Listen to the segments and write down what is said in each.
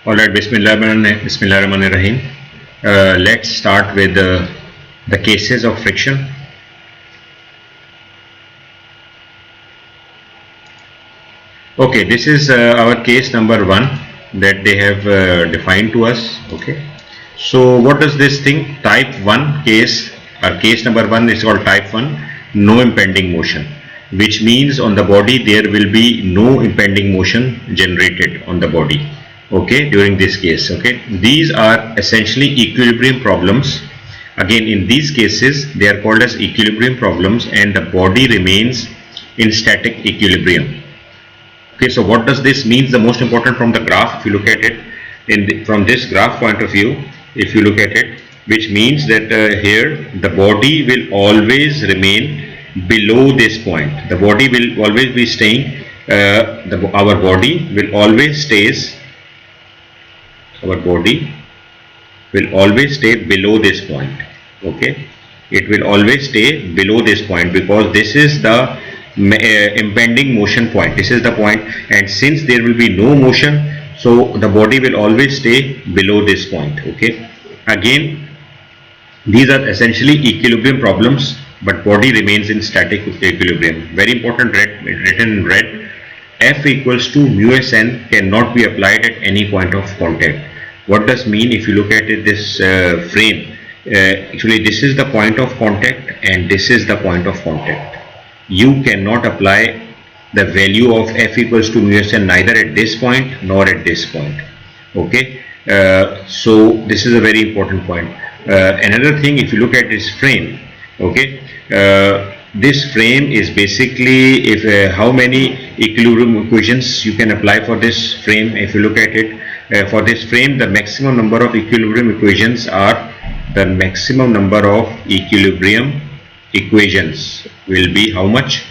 Alright, Bismillahirrahmanirrahim. Let's start with the cases of friction. Okay, this is our case number 1 that they have defined to us. Okay, so what does this thing? Type 1 case, or case number 1 is called type 1, no impending motion, which means on the body there will be no impending motion generated on the body. Okay, during this case. Okay, these are essentially equilibrium problems. Again, in these cases they are called as equilibrium problems and the body remains in static equilibrium. Okay, so what does this mean? The most important from the graph, if you look at it from this graph point of view, if you look at it, which means that here the body will always remain below this point. The body will always be staying, our body will always stay below this point. Okay, it will always stay below this point because this is the impending motion point. This is the point, and since there will be no motion, so the body will always stay below this point. Okay, again these are essentially equilibrium problems, but body remains in static equilibrium. Very important, written in red, F equals to mu s n cannot be applied at any point of contact. What does mean? If you look at it, this frame, actually this is the point of contact and this is the point of contact. You cannot apply the value of F equals to mu s n neither at this point nor at this point. Okay, so this is a very important point. Another thing, if you look at this frame, okay, this frame is basically, if how many equilibrium equations you can apply for this frame. If you look at it, for this frame, the maximum number of equilibrium equations are, the maximum number of equilibrium equations will be how much?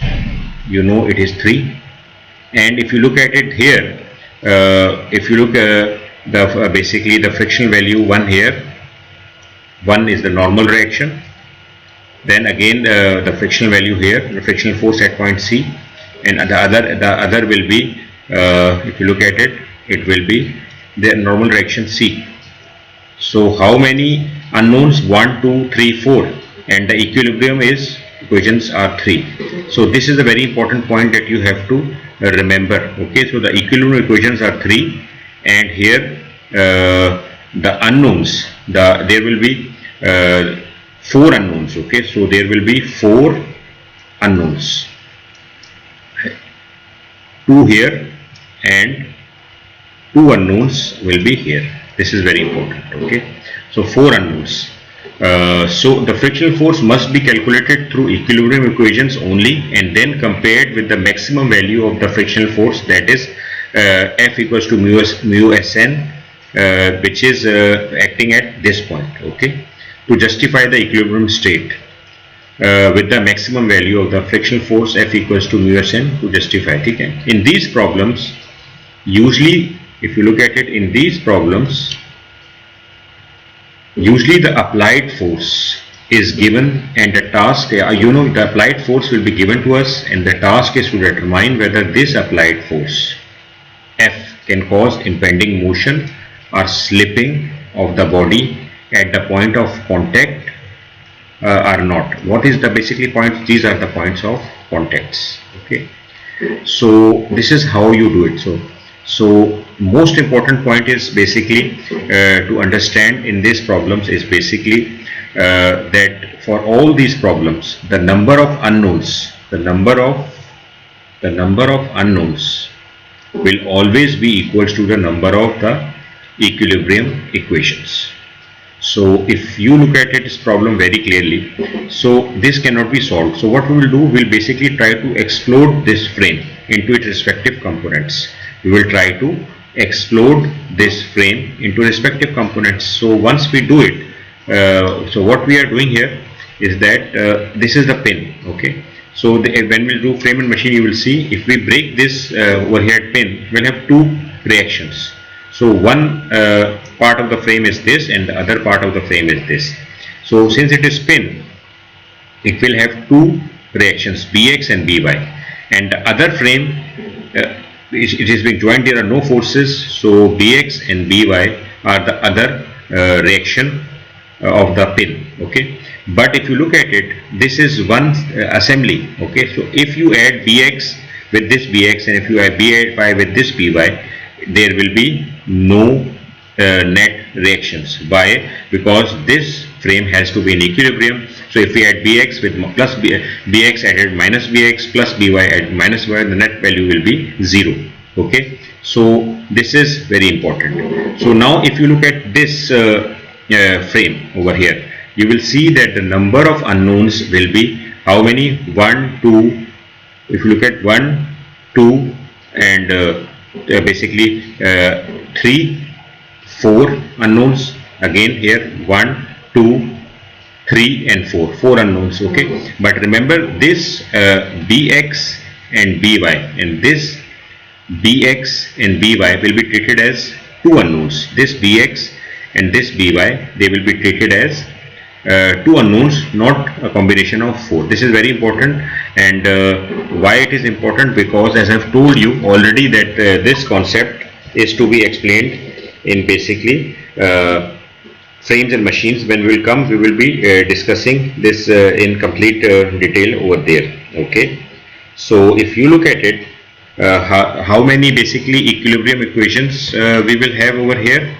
You know, it is 3. And if you look at it here, if you look basically the frictional value 1 here, 1 is the normal reaction. Then again the frictional value here, the frictional force at point C, and the other will be, if you look at it, it will be the normal reaction C. So how many unknowns? 1, 2, 3, 4, and the equilibrium equations are 3. So this is a very important point that you have to remember. Okay, so the equilibrium equations are 3, and here the unknowns, there will be 4 unknowns. Okay, so there will be 4 unknowns, 2 here and 2 unknowns will be here. This is very important. Okay, so 4 unknowns. So the frictional force must be calculated through equilibrium equations only and then compared with the maximum value of the frictional force, that is F equals to mu s n, which is acting at this point. Okay, to justify the equilibrium state with the maximum value of the frictional force F equals to mu s n to justify. Okay, in these problems, usually if you look at it, in these problems, usually the applied force is given and the task, the applied force will be given to us, and the task is to determine whether this applied force F can cause impending motion or slipping of the body at the point of contact or not. What is the basically points? These are the points of contacts. Okay, so this is how you do it. So most important point is basically to understand in these problems is basically that for all these problems, the number of unknowns will always be equals to the number of the equilibrium equations. So if you look at it, this problem very clearly, so this cannot be solved. So what we will do, we will basically try to explode this frame into its respective components. We will try to explode this frame into respective components. So once we do it, so what we are doing here is that this is the pin. Okay, so when we do frame and machine, you will see if we break this overhead pin, we will have 2 reactions. So one part of the frame is this and the other part of the frame is this. So since it is pin, it will have 2 reactions, Bx and By, and the other frame it is being joined, there are no forces, so Bx and By are the other reaction of the pin. Okay, but if you look at it, this is one assembly. Okay, so if you add Bx with this Bx and if you add By with this By, there will be no net reactions. Why? Because this frame has to be in equilibrium. So if we add Bx with plus Bx added minus Bx plus By added minus Y, the net value will be 0. Okay, so this is very important. So now if you look at this frame over here, you will see that the number of unknowns will be how many? 1, 2. If you look at 1, 2 and basically 3, 4 unknowns. Again here 1, 2, 3 and 4 unknowns. Okay, but remember this Bx and By and this Bx and By will be treated as two unknowns. This Bx and this By, they will be treated as two unknowns, not a combination of 4. This is very important. And why it is important? Because as I have told you already that this concept is to be explained in basically frames and machines. When we will come, we will be discussing this in complete detail over there. Okay, so if you look at it, how many basically equilibrium equations we will have over here?